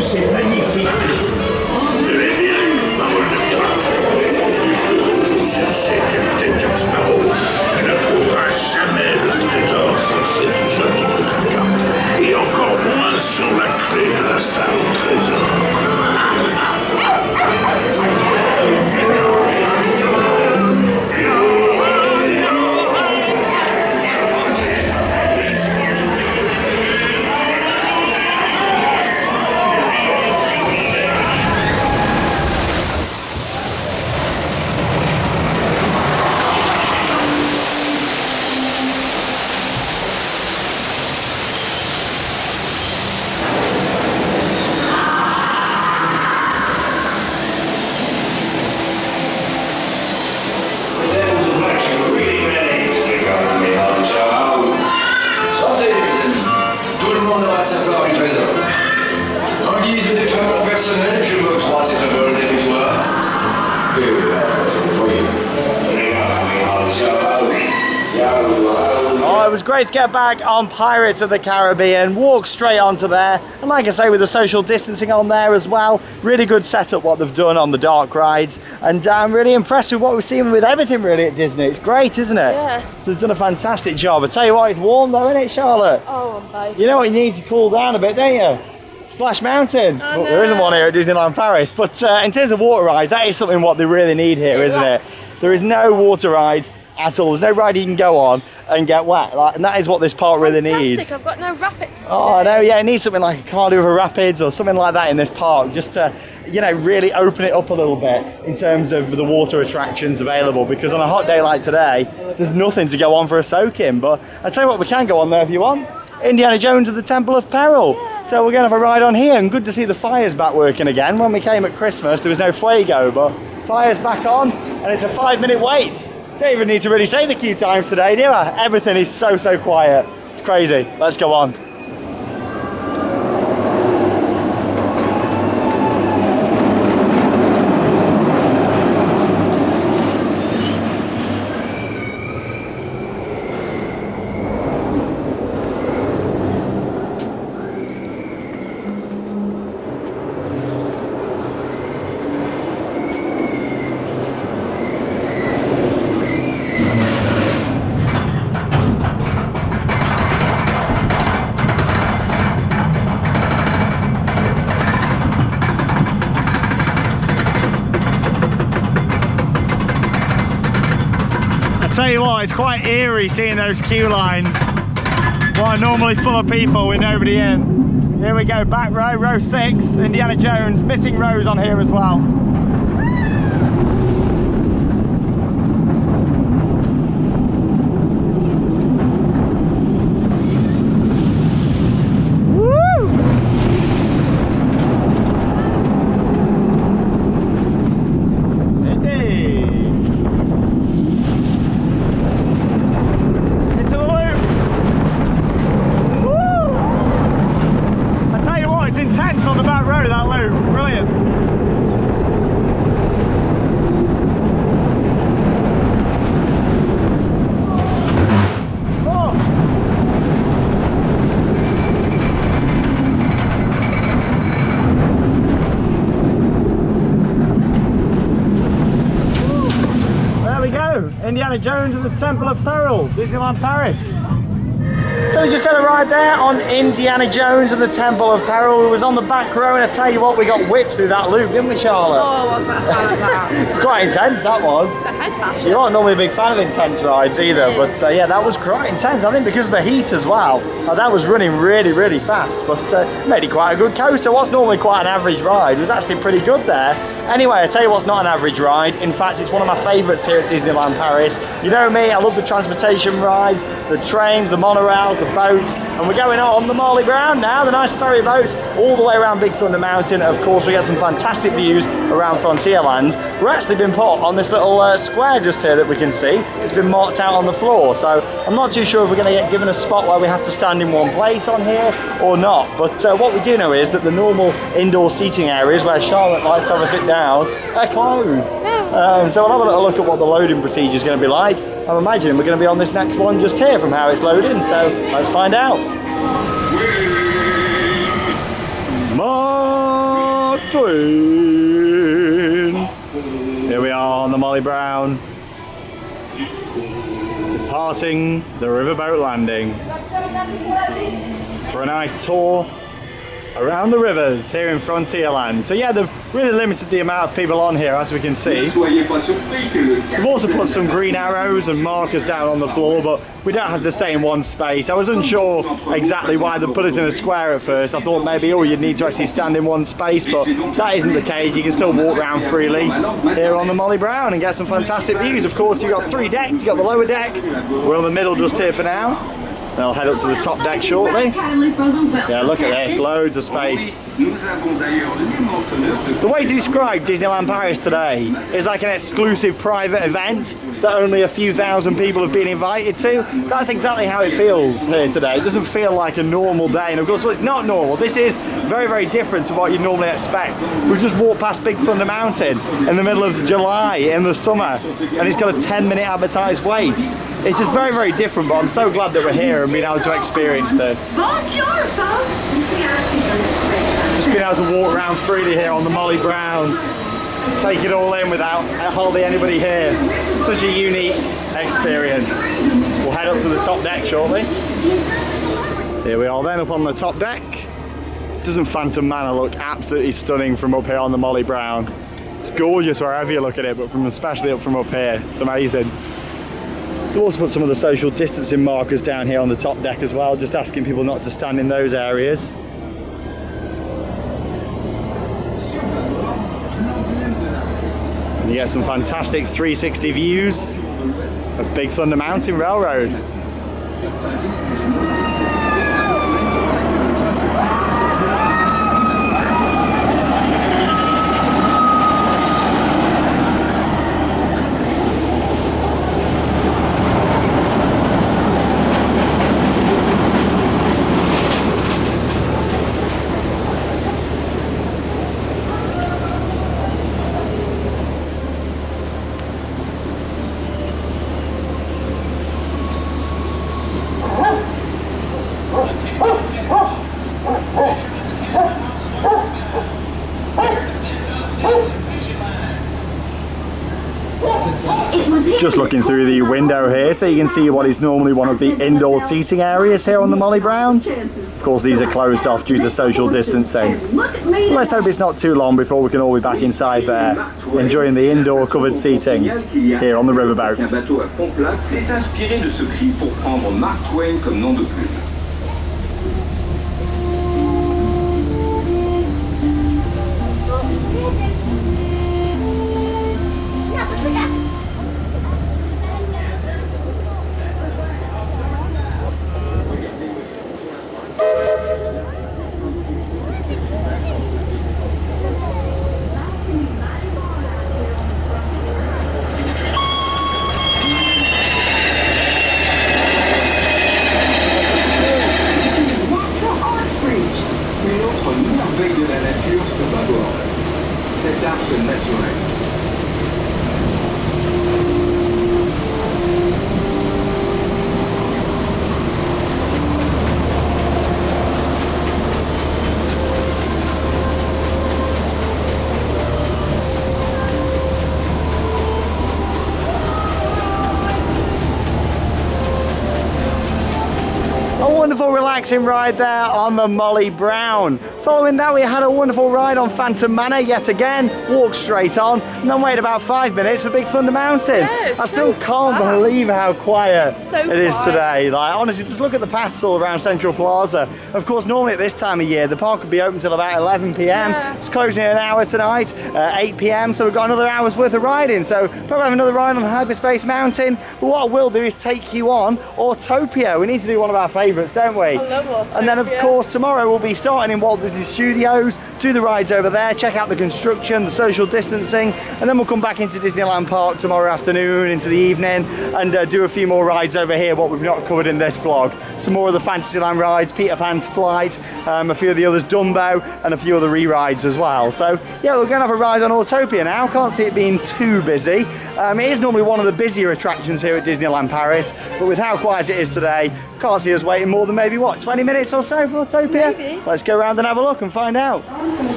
Speaker 11: C'est magnifique. Eh bien, une parole de pirate. Tu peux toujours chercher Capitaine Jack Sparrow. Tu ne trouveras jamais le trésor sur cette jolie petite carte. Et encore moins sur la clé de la salle au trésor.
Speaker 1: Oh, it was great to get back on Pirates of the Caribbean, walk straight onto there, and like I say, with the social distancing on there as well, really good setup what they've done on the dark rides, and I'm really impressed with what we've seen with everything really at Disney. It's great, isn't it?
Speaker 2: Yeah.
Speaker 1: They've done a fantastic job. I tell you what, it's warm though, isn't it, Charlotte?
Speaker 2: Oh, I'm babe.
Speaker 1: You know what you need to cool down a bit, don't you? Splash Mountain.
Speaker 2: Oh,
Speaker 1: Well, there isn't one here at Disneyland Paris, but in terms of water rides, that is something what they really need here, isn't it? There is no water rides at all. There's no ride you can go on and get wet, and that is what this park really needs.
Speaker 2: I've got no rapids.
Speaker 1: Oh, I know, yeah, it needs something like a Cardiff Rapids or something like that in this park, just to, you know, really open it up a little bit in terms of the water attractions available, because on a hot day like today, there's nothing to go on for a soak in. But I tell you what, we can go on there if you want. Indiana Jones and the Temple of Peril. Yeah. So we're going to have a ride on here, and good to see the fire's back working again. When we came at Christmas, there was no fuego, but fire's back on, and it's a 5-minute wait. Don't even need to really say the queue times today, do I? Everything is so quiet. It's crazy. Let's go on. Tell you what, it's quite eerie seeing those queue lines. What are normally full of people with nobody in. Here we go, back row, row 6, Indiana Jones, missing rows on here as well. Indiana Jones and the Temple of Peril, Disneyland Paris. So we just had a ride there on Indiana Jones and the Temple of Peril. We was on the back row, and I tell you what, we got whipped through that loop, didn't we, Charlotte?
Speaker 2: Oh, wasn't a fan of that.
Speaker 1: It's quite intense, that was.
Speaker 2: It's a head basher.
Speaker 1: You aren't normally a big fan of intense rides either, but yeah, that was quite intense. I think because of the heat as well. That was running really fast, but made it quite a good coaster. What's normally quite an average ride was actually pretty good there. Anyway, I tell you what's not an average ride. In fact, it's one of my favourites here at Disneyland Paris. You know me, I love the transportation rides, the trains, the monorails, the boats, and we're going on the Marley Brown now, the nice ferry boat, all the way around Big Thunder Mountain. Of course, we get some fantastic views around Frontierland. We're actually been put on this little square just here that we can see. It's been marked out on the floor, so I'm not too sure if we're going to get given a spot where we have to stand in one place on here or not. But what we do know is that the normal indoor seating areas where Charlotte likes to have a sit down are closed. So we'll have a little look at what the loading procedure is going to be like. I'm imagining we're going to be on this next one just here from how it's loading, so let's find out. Mark Twain. Here we are on the Molly Brown, departing the riverboat landing for a nice tour around the rivers here in Frontierland. So yeah, they've really limited the amount of people on here, as we can see. We've also put some green arrows and markers down on the floor, but we don't have to stay in one space. I was unsure exactly why they put us in a square at first. I thought maybe, oh, you'd need to actually stand in one space, but that isn't the case. You can still walk around freely here on the Molly Brown and get some fantastic views. Of course, you've got 3 decks. You've got the lower deck. We're on the middle just here for now. And I'll head up to the top deck shortly. Yeah, look at this, loads of space. The way to describe Disneyland Paris today is like an exclusive private event that only a few thousand people have been invited to. That's exactly how it feels here today. It doesn't feel like a normal day, and of course, well, it's not normal. This is very, very different to what you'd normally expect. We've just walked past Big Thunder Mountain in the middle of July in the summer, and it's got a 10-minute advertised wait. It's just very, very different, but I'm so glad that we're here and being able to experience this.
Speaker 9: Bonjour, folks.
Speaker 1: Just being able to walk around freely here on the Molly Brown, take it all in without hardly anybody here. Such a unique experience. We'll head up to the top deck shortly. Here we are then up on the top deck. Doesn't Phantom Manor look absolutely stunning from up here on the Molly Brown? It's gorgeous wherever you look at it, but especially up from up here, it's amazing. We've also put some of the social distancing markers down here on the top deck as well, just asking people not to stand in those areas. And you get some fantastic 360 views of Big Thunder Mountain Railroad. Just looking through the window here so you can see what is normally one of the indoor seating areas here on the Molly Brown. Of course, these are closed off due to social distancing. Let's hope it's not too long before we can all be back inside there, enjoying the indoor covered seating here on the riverboats. Wonderful relaxing ride there on the Molly Brown. Following that, we had a wonderful ride on Phantom Manor yet again, walked straight on, and then waited about 5 minutes for Big Thunder Mountain.
Speaker 2: Yeah,
Speaker 1: I still can't believe how quiet it is today. Like, honestly, just look at the paths all around Central Plaza. Of course, normally at this time of year, the park would be open till about 11 p.m.
Speaker 2: Yeah.
Speaker 1: It's closing in an hour tonight, 8 p.m, so we've got another hour's worth of riding. So probably have another ride on Hyperspace Mountain. But what I will do is take you on Autopia. We need to do one of our favourites, don't we?
Speaker 2: I love Autopia.
Speaker 1: And then, of course, tomorrow we'll be starting in Walt Disney Studios, do the rides over there, check out the construction, the social distancing, and then we'll come back into Disneyland Park tomorrow afternoon, into the evening, and do a few more rides over here, what we've not covered in this vlog. Some more of the Fantasyland rides, Peter Pan's Flight, a few of the others, Dumbo, and a few other re-rides as well. So, yeah, we're going to have a ride on Autopia now. Can't see it being too busy. It is normally one of the busier attractions here at Disneyland Paris, but with how quiet it is today, can't see us waiting more than maybe, what, 20 minutes or so for Autopia?
Speaker 2: Maybe.
Speaker 1: Let's go around and have a look and find out.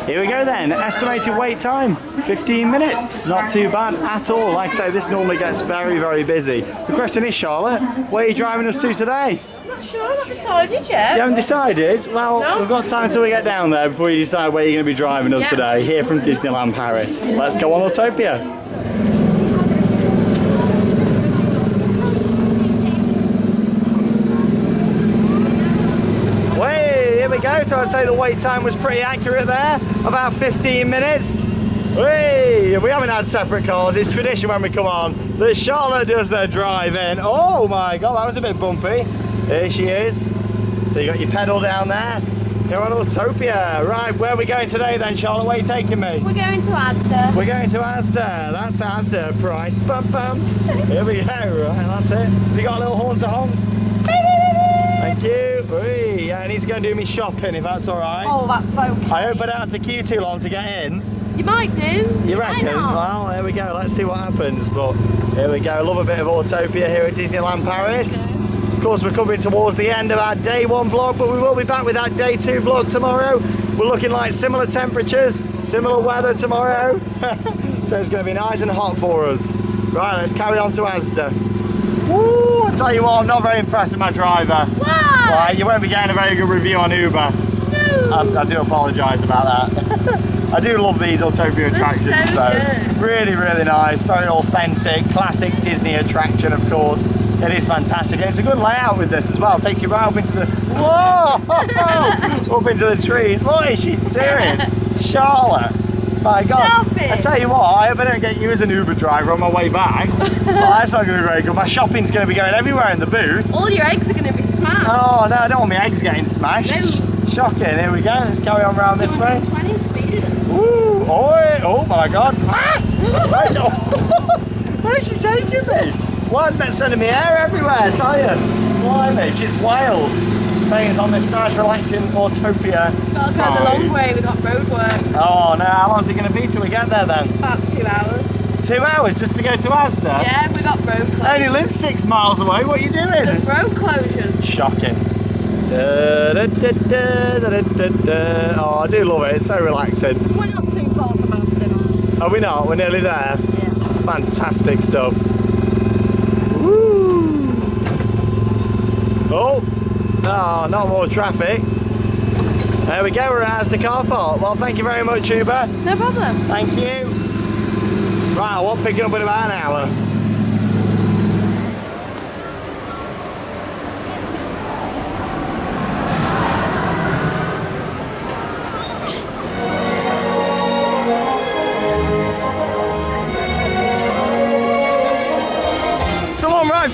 Speaker 1: Here we go then, estimated wait time, 15 minutes. Not too bad at all. Like I say, this normally gets very, very busy. The question is, Charlotte, where are you driving us to today?
Speaker 2: I'm not sure, I've not decided yet.
Speaker 1: You haven't decided? Well,
Speaker 2: No.
Speaker 1: we've got time until we get down there before you decide where you're going to be driving us today, here from Disneyland Paris. Let's go on Autopia. Here we go, so I'd say the wait time was pretty accurate there, about 15 minutes. Whee! We haven't had separate cars, it's tradition when we come on that Charlotte does their drive-in. Oh my god, that was a bit bumpy. There she is. So you got your pedal down there. You're on Autopia. Right, where are we going today then, Charlotte? Where are you taking me?
Speaker 2: We're going to Asda.
Speaker 1: We're going to Asda. That's Asda price. Bum bum. Here we go. Right, that's it. Have you got a little horn to honk? Thank you. Whee. Yeah, I need to go and do me shopping if that's all right.
Speaker 2: Oh, that's okay.
Speaker 1: I hope I don't have to queue too long to get in.
Speaker 2: You might do.
Speaker 1: You reckon?
Speaker 2: Why not?
Speaker 1: Well, there we go. Let's see what happens. But here we go. Love a bit of Autopia here at Disneyland Paris. Of course, we're coming towards the end of our day 1 vlog, but we will be back with our day 2 vlog tomorrow. We're looking like similar temperatures, similar weather tomorrow. So it's going to be nice and hot for us. Right, let's carry on to Asda. Woo, I tell you what, I'm not very impressed with my driver.
Speaker 2: Why?
Speaker 1: Right, you won't be getting a very good review on Uber.
Speaker 2: No.
Speaker 1: I do apologise about that. I do love these Autopia attractions
Speaker 2: so good.
Speaker 1: Really, really nice, very authentic, classic Disney attraction of course. It is fantastic, and it's a good layout with this as well. It takes you right up into the, whoa, up into the trees. What is she doing? Charlotte, my God.
Speaker 2: Stop it.
Speaker 1: I tell you what, I hope I don't get you as an Uber driver on my way back. Well, that's not going to be very good. My shopping's going to be going everywhere in the boot.
Speaker 2: All your eggs are going to be smashed.
Speaker 1: Oh no, I don't want my eggs getting smashed.
Speaker 2: No.
Speaker 1: Shocking, here we go, let's carry on around this way.
Speaker 2: 220 speed.
Speaker 1: Ooh, oh my God. Ah! Where's she taking me? What? Well, sending me air everywhere, I tell you. Blimey, she's wild. Saying it's on this nice relaxing Autopia.
Speaker 2: Gotta go the long way, we got roadworks.
Speaker 1: Oh no, how long is it going to be till we get there then?
Speaker 2: About 2 hours.
Speaker 1: 2 hours just to go to Asda?
Speaker 2: Yeah, we got road closures.
Speaker 1: I only live 6 miles away, what are you doing?
Speaker 2: There's road closures.
Speaker 1: Shocking. Oh, I do love it, it's so relaxing.
Speaker 2: We're not too far from Asda.
Speaker 1: Are we not? We're nearly there?
Speaker 2: Yeah.
Speaker 1: Fantastic stuff. Woo! Oh, not more traffic. There we go, we're at Asda car park. Well, thank you very much, Uber.
Speaker 2: No problem.
Speaker 1: Thank you. Right, we'll pick it up in about an hour.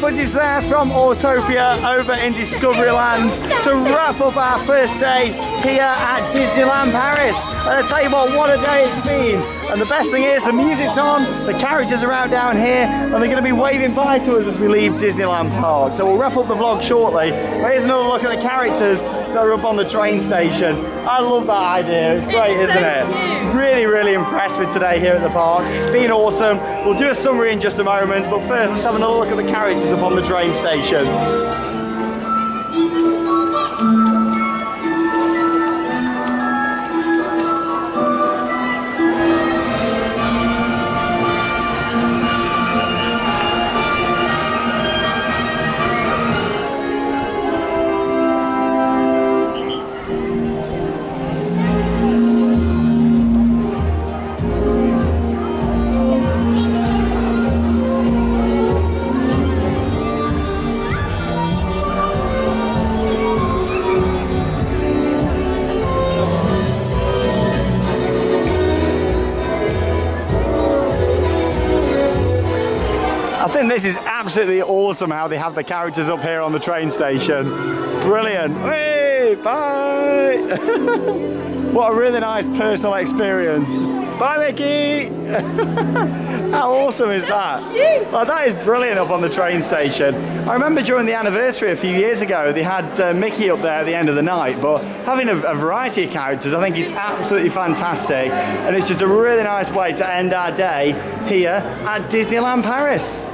Speaker 1: Footage there from Autopia over in Discoveryland to wrap up our first day here at Disneyland Paris. And I tell you what a day it's been. And the best thing is the music's on, the characters are out down here, and they're going to be waving bye to us as we leave Disneyland Park. So we'll wrap up the vlog shortly. But here's another look at the characters that are up on the train station. I love that idea, it's great, isn't it?
Speaker 2: Cute.
Speaker 1: Really, really impressed with today here at the park. It's been awesome. We'll do a summary in just a moment, but first let's have another look at the characters up on the train station. This is absolutely awesome how they have the characters up here on the train station. Brilliant. Hey, bye. What a really nice personal experience. Bye, Mickey. How awesome is that? Well, that is brilliant up on the train station. I remember during the anniversary a few years ago, they had Mickey up there at the end of the night, but having a variety of characters, I think it's absolutely fantastic. And it's just a really nice way to end our day here at Disneyland Paris.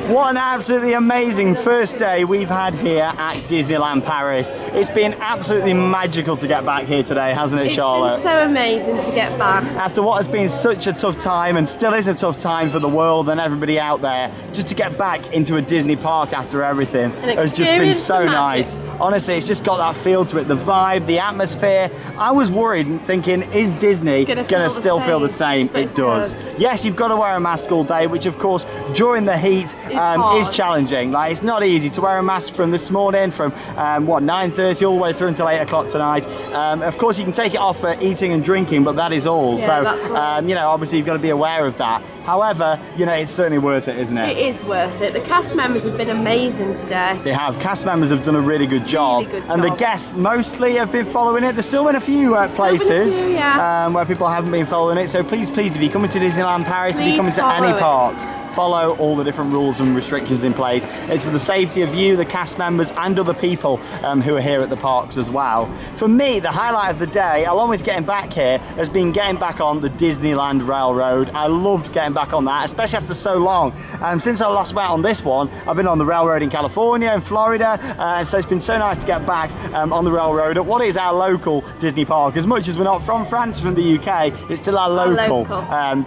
Speaker 1: What an absolutely amazing first day we've had here at Disneyland Paris. It's been absolutely magical to get back here today, hasn't it, Charlotte?
Speaker 2: It's been so amazing to get back.
Speaker 1: After what has been such a tough time, and still is a tough time for the world and everybody out there, just to get back into a Disney park after everything has just been so nice. Honestly, it's just got that feel to it, the vibe, the atmosphere. I was worried thinking, is Disney gonna still feel the same? It does. Yes, you've got to wear a mask all day, which of course, during the heat,
Speaker 2: hard.
Speaker 1: challenging. Like, it's not easy to wear a mask from this morning, from 9:30 all the way through until 8 o'clock tonight. Of course, you can take it off for eating and drinking, but that is all.
Speaker 2: Yeah,
Speaker 1: so,
Speaker 2: that's all.
Speaker 1: you know, obviously you've got to be aware of that. However, you know, it's certainly worth it, isn't it?
Speaker 2: It is worth it. The cast members have been amazing today.
Speaker 1: They have. Cast members have done a really good job.
Speaker 2: Really good
Speaker 1: And the
Speaker 2: job.
Speaker 1: guests mostly have been following it. There's still been a few places where people haven't been following it. So please, if you're coming to Disneyland Paris, if you're coming to any parks, follow all the different rules and restrictions in place. It's for the safety of you, the cast members, and other people who are here at the parks as well. For me, the highlight of the day, along with getting back here, has been getting back on the Disneyland Railroad. I loved getting back on that, especially after so long. Since I last went on this one, I've been on the railroad in California and Florida, and so it's been so nice to get back on the railroad at what is our local Disney park. As much as we're not from France, from the UK, it's still our local.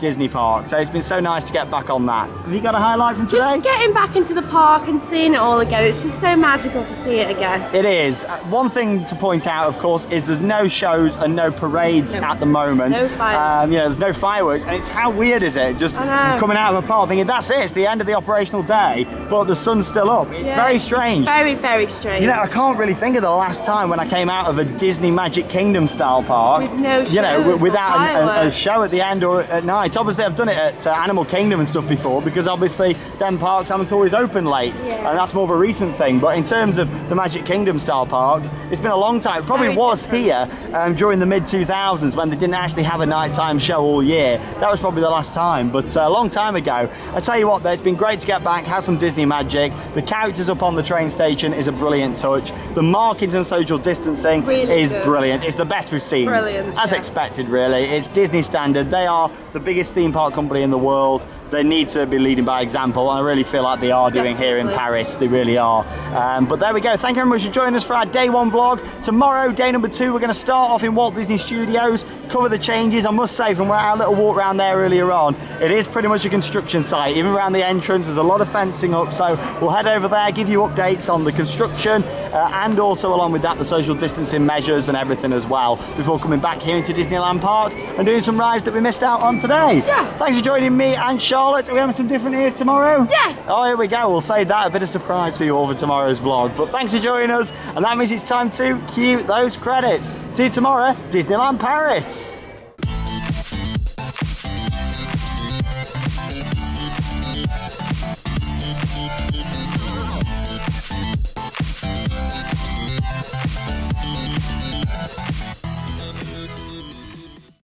Speaker 1: Disney park. So it's been so nice to get back on that. Have you got a highlight from today?
Speaker 2: Just getting back into the park and seeing it all again. It's just so magical to see it again.
Speaker 1: It is. One thing to point out, of course, is there's no shows and no parades at the moment.
Speaker 2: No fireworks.
Speaker 1: You know, there's no fireworks, and it's how weird is it? Just coming out of a park thinking that's it, it's the end of the operational day, but the sun's still up. It's very strange.
Speaker 2: Very, very strange.
Speaker 1: You know, I can't really think of the last time when I came out of a Disney Magic Kingdom style park.
Speaker 2: With no shows,
Speaker 1: you know, without a
Speaker 2: fireworks.
Speaker 1: show at the end or at night. Obviously, I've done it at Animal Kingdom and stuff before, because obviously them parks haven't always open late, and that's more of a recent thing. But in terms of the Magic Kingdom style parks, it's been a long time. It probably was here during the mid-2000s when they didn't actually have a nighttime show all year. That was probably the last time, but a long time ago. I tell you what, though, it's been great to get back, have some Disney magic. The characters up on the train station is a brilliant touch. The markings and social distancing is brilliant. It's the best we've seen.
Speaker 2: Brilliant,
Speaker 1: As expected, really. It's Disney standard. They are the biggest theme park company in the world. They need to be leading by example, and I really feel like they are doing here in Paris. They really are. But there we go. Thank you very much for joining us for our day one vlog. Tomorrow, day number 2, we're going to start off in Walt Disney Studios, cover the changes. I must say, from where our little walk around there earlier on, it is pretty much a construction site. Even around the entrance, there's a lot of fencing up, so we'll head over there, give you updates on the construction, and also along with that, the social distancing measures and everything as well, before coming back here into Disneyland Park and doing some rides that we missed out on today. Thanks for joining me and Charlotte. Are we having some different ears tomorrow?
Speaker 2: Yes!
Speaker 1: Oh, here we go. We'll save that, a bit of surprise for you all for tomorrow's vlog. But thanks for joining us, and that means it's time to cue those credits. See you tomorrow, Disneyland Paris.